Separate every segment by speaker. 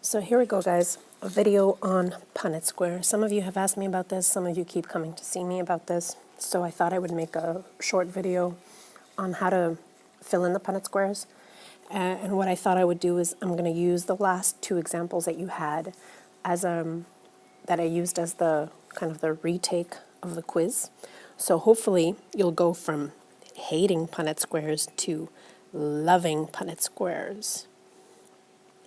Speaker 1: So here we go, guys. A video on Punnett Square. Some of you have asked me about this. Some of you keep coming to see me about this. So I thought I would make a short video on how to fill in the Punnett Squares. And what I thought I would do is I'm going to use the last two examples that you had as that I used as the kind of the retake of the quiz. So hopefully you'll go from hating Punnett Squares to loving Punnett Squares.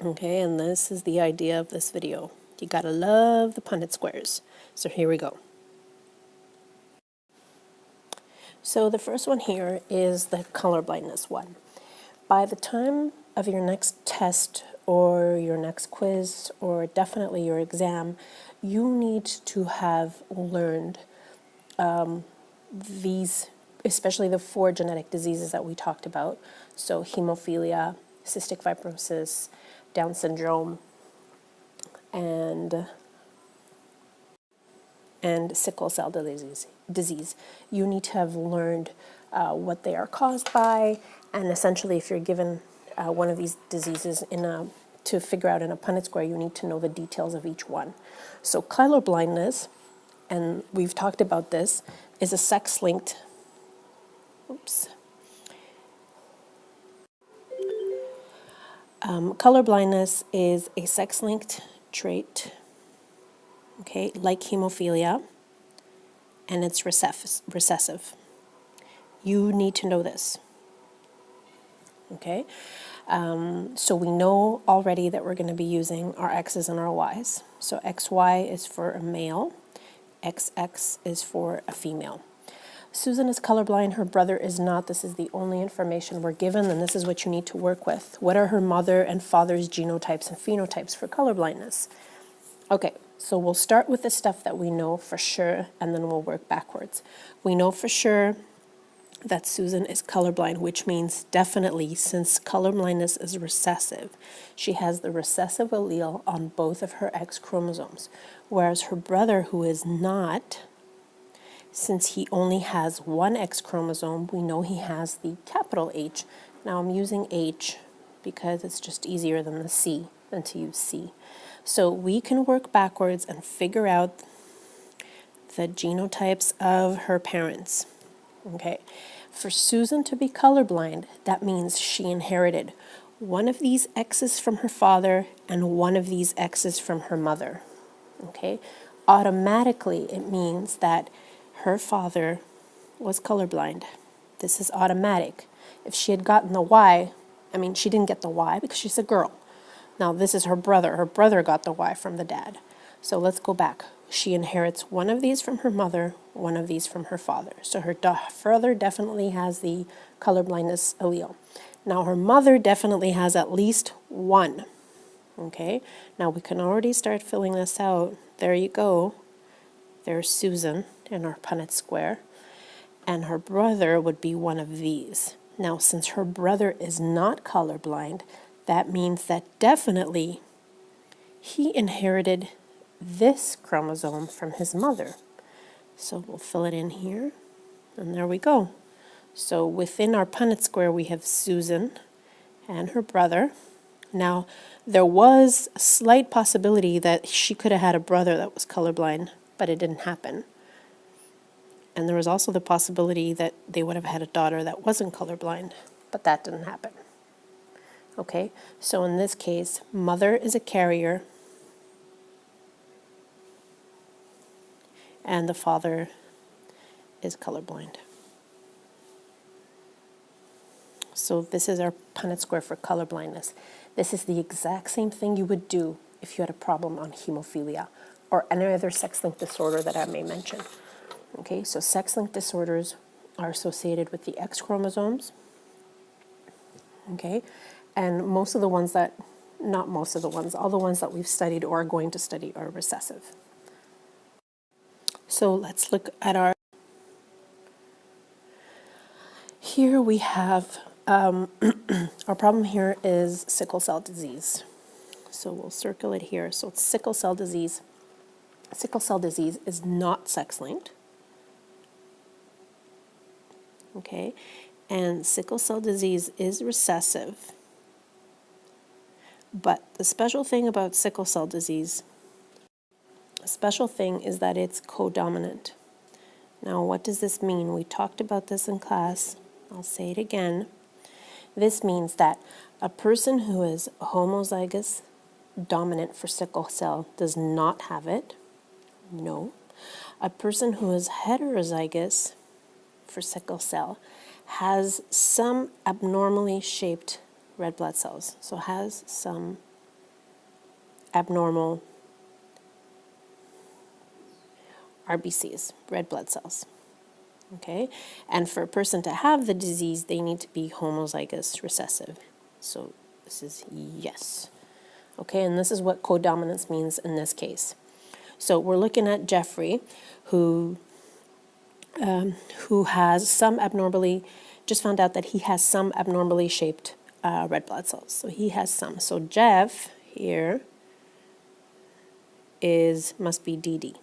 Speaker 1: Okay, and this is the idea of this video. You gotta love the Punnett Squares. So here we go. So the first one here is the color blindness one. By the time of your next test or your next quiz or definitely your exam, you need to have learned these, especially the 4 genetic diseases that we talked about. So hemophilia, cystic fibrosis, Down syndrome, and sickle cell disease. You need to have learned what they are caused by, and essentially if you're given one of these diseases to figure out in a Punnett square, you need to know the details of each one. So color blindness, and we've talked about this, is a sex-linked, color blindness is a sex-linked trait, okay, like hemophilia, and it's recessive. You need to know this, okay? So we know already that we're going to be using our X's and our Y's. So XY is for a male, XX is for a female. Susan is colorblind, her brother is not. This is the only information we're given, and this is what you need to work with. What are her mother and father's genotypes and phenotypes for colorblindness? Okay, so we'll start with the stuff that we know for sure, and then we'll work backwards. We know for sure that Susan is colorblind, which means definitely, since colorblindness is recessive, she has the recessive allele on both of her X chromosomes, whereas her brother, who is not, since he only has one X chromosome, we know he has the capital H. Now I'm using H because it's just easier than the C, than to use C. So we can work backwards and figure out the genotypes of her parents. Okay, for Susan to be colorblind, that means she inherited one of these X's from her father and one of these X's from her mother. Okay, automatically it means that her father was colorblind. This is automatic. If she had gotten the Y, she didn't get the Y because she's a girl. Now this is her brother. Her brother got the Y from the dad. So let's go back. She inherits one of these from her mother, one of these from her father. So her father definitely has the colorblindness allele. Now her mother definitely has at least one. Okay, now we can already start filling this out. There you go. There's Susan in our Punnett square, and her brother would be one of these. Now, since her brother is not colorblind, that means that definitely he inherited this chromosome from his mother. So we'll fill it in here, and there we go. So within our Punnett square, we have Susan and her brother. Now, there was a slight possibility that she could have had a brother that was colorblind, but it didn't happen. And there was also the possibility that they would have had a daughter that wasn't colorblind, but that didn't happen. Okay, so in this case, mother is a carrier, and the father is colorblind. So this is our Punnett square for colorblindness. This is the exact same thing you would do if you had a problem on hemophilia or any other sex-linked disorder that I may mention. Okay, so sex-linked disorders are associated with the X chromosomes. Okay, and most of the ones that, not most of the ones, all the ones that we've studied or are going to study are recessive. So let's look at our, here we have, our problem here is sickle cell disease. So we'll circle it here. So it's sickle cell disease. Sickle cell disease is not sex-linked. Okay, and sickle cell disease is recessive, But the special thing about sickle cell disease, a special thing is that it's codominant. Now, what does this mean? We talked about this in class. I'll say it again. This means that a person who is homozygous dominant for sickle cell does not have it. No. A person who is heterozygous for sickle cell has some abnormally shaped red blood cells. So has some abnormal RBCs, red blood cells. Okay? And for a person to have the disease, they need to be homozygous recessive. So this is yes. Okay, and this is what codominance means in this case. So we're looking at Jeffrey, who has some abnormally, just found out that he has some abnormally shaped red blood cells. So he has some. So Jeff here must be DD,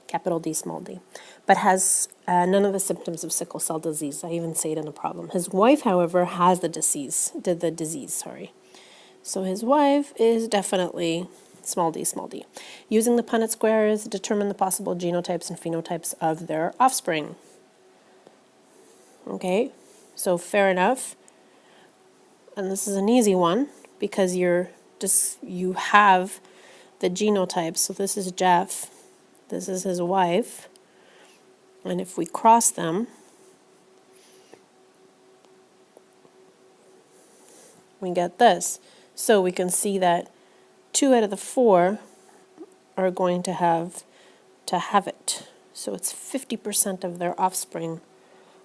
Speaker 1: capital D, small d, but has none of the symptoms of sickle cell disease. I even say it in the problem. His wife, however, has the disease. So his wife is definitely small d, small d. Using the Punnett squares, determine the possible genotypes and phenotypes of their offspring. Okay, so fair enough. And this is an easy one because you have the genotypes. So this is Jeff, this is his wife, and if we cross them, we get this. So we can see that 2 out of the 4 are going to have it. So it's 50% of their offspring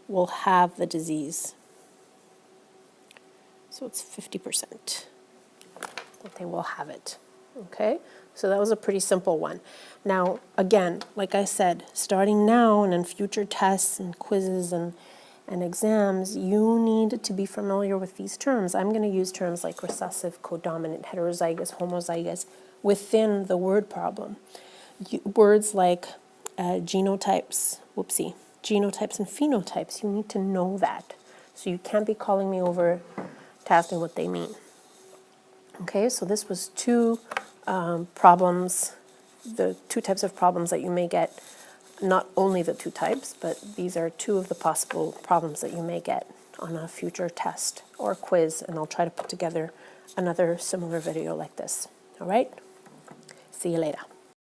Speaker 1: will have the disease. So it's 50% that they will have it. Okay? So that was a pretty simple one. Now, again, like I said, starting now and in future tests and quizzes and exams, you need to be familiar with these terms. I'm going to use terms like recessive, codominant, heterozygous, homozygous within the word problem. Words like genotypes and phenotypes, you need to know that. So you can't be calling me over to ask me what they mean. Okay, so this was 2 problems, the 2 types of problems that you may get. Not only the 2 types, but these are 2 of the possible problems that you may get on a future test or quiz, and I'll try to put together another similar video like this. All right? See you later.